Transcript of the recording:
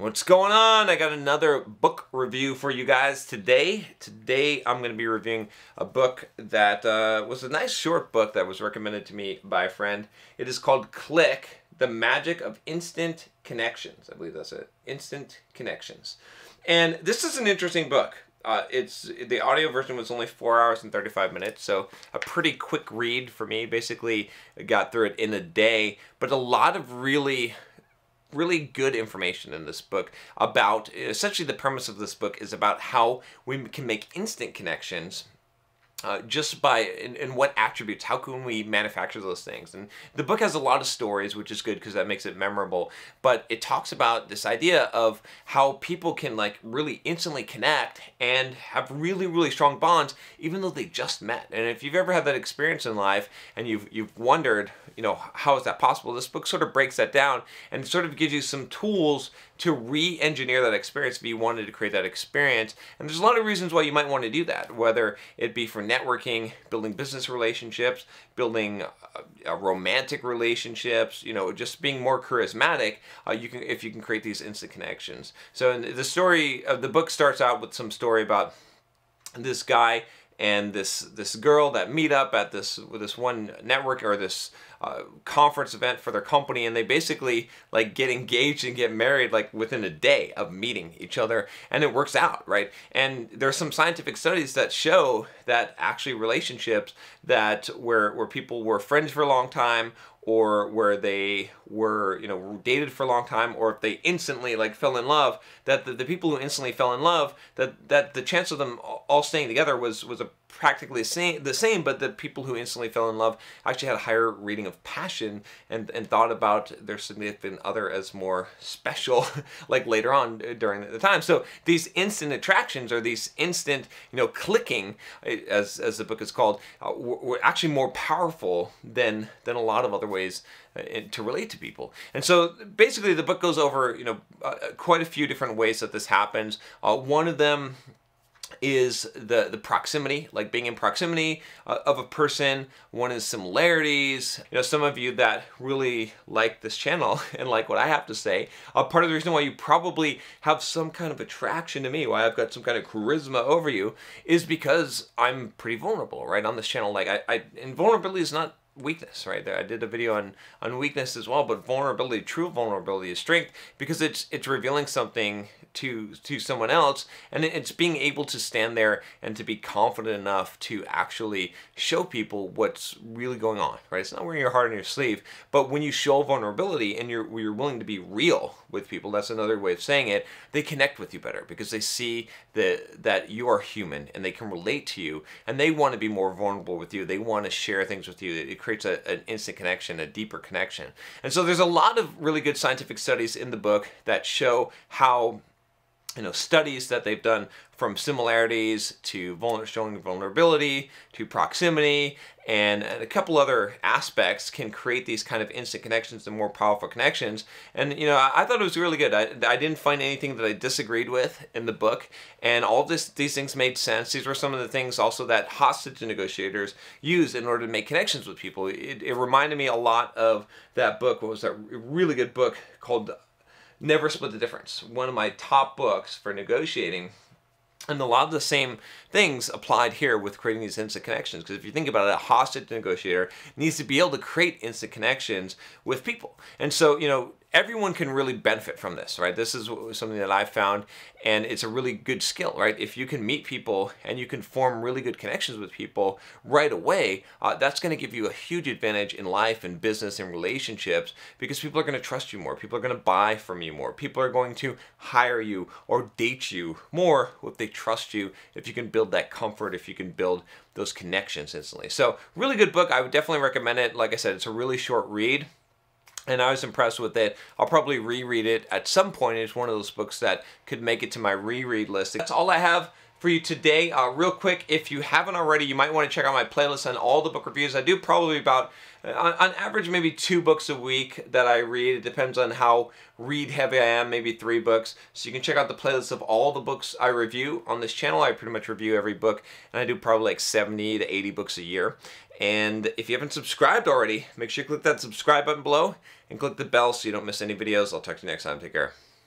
What's going on? I got another book review for you guys today. Today I'm going to be reviewing a book that was a nice short book that was recommended to me by a friend. It is called Click, The Magic of Instant Connections. I believe that's it. Instant Connections. And this is an interesting book. The audio version was only 4 hours and 35 minutes, so a pretty quick read for me. Basically, I got through it in a day, but a lot of really good information in this book about, essentially the premise of this book is about how we can make instant connections just by, in what attributes, how can we manufacture those things. And the book has a lot of stories, which is good because that makes it memorable, but it talks about this idea of how people can like really instantly connect and have really strong bonds even though they just met. And if you've ever had that experience in life and you've wondered, you know, how is that possible, this book sort of breaks that down and sort of gives you some tools to re-engineer that experience if you wanted to create that experience. And there's a lot of reasons why you might want to do that, whether it be for networking, building business relationships, building romantic relationships, you know, just being more charismatic. If you can create these instant connections. So in the story of the book starts out with some story about this guy and this girl that meet up at this one network or this conference event for their company, and they basically like get engaged and get married like within a day of meeting each other, and it works out, right? And there's some scientific studies that show that actually relationships that where people were friends for a long time, or where they were, you know, dated for a long time, or if they instantly like fell in love, that the people who instantly fell in love, that the chance of them all staying together was practically the same, but the people who instantly fell in love actually had a higher reading of passion and thought about their significant other as more special like later on during the time. So these instant attractions, or these instant, you know, clicking, as the book is called, were actually more powerful than a lot of other ways to relate to people. And so basically the book goes over, you know, quite a few different ways that this happens. One of them is the proximity, like being in proximity of a person. One is similarities. You know, some of you that really like this channel and like what I have to say, part of the reason why you probably have some kind of attraction to me, why I've got some kind of charisma over you, is because I'm pretty vulnerable, right? On this channel, like and vulnerability is not weakness, right? I did a video on weakness as well, but vulnerability, true vulnerability, is strength, because it's revealing something to someone else, and it's being able to stand there and to be confident enough to actually show people what's really going on, right? It's not wearing your heart on your sleeve, but when you show vulnerability and you're willing to be real with people, that's another way of saying it, they connect with you better because they see that you are human and they can relate to you, and they want to be more vulnerable with you. They want to share things with you. It creates an instant connection, a deeper connection. And so there's a lot of really good scientific studies in the book that show how, you know, studies that they've done from similarities to showing vulnerability to proximity and a couple other aspects can create these kind of instant connections and more powerful connections. And, you know, I thought it was really good. I didn't find anything that I disagreed with in the book, and all these things made sense. These were some of the things also that hostage negotiators use in order to make connections with people. It reminded me a lot of that book. What was that really good book called Never Split the Difference? One of my top books for negotiating. And a lot of the same things applied here with creating these instant connections. Because if you think about it, a hostage negotiator needs to be able to create instant connections with people. And so, you know, everyone can really benefit from this, right? This is something that I've found, and it's a really good skill, right? If you can meet people and you can form really good connections with people right away, that's going to give you a huge advantage in life and business and relationships, because people are going to trust you more. People are going to buy from you more. People are going to hire you or date you more if they trust you, if you can build that comfort, if you can build those connections instantly. So really good book. I would definitely recommend it. Like I said, it's a really short read, and I was impressed with it. I'll probably reread it at some point. It's one of those books that could make it to my reread list. That's all I have for you today. Real quick, if you haven't already, you might want to check out my playlist on all the book reviews. I do probably about, on average, maybe 2 books a week that I read. It depends on how read heavy I am, maybe 3 books. So you can check out the playlist of all the books I review on this channel. I pretty much review every book, and I do probably like 70 to 80 books a year. And if you haven't subscribed already, make sure you click that subscribe button below and click the bell so you don't miss any videos. I'll talk to you next time. Take care.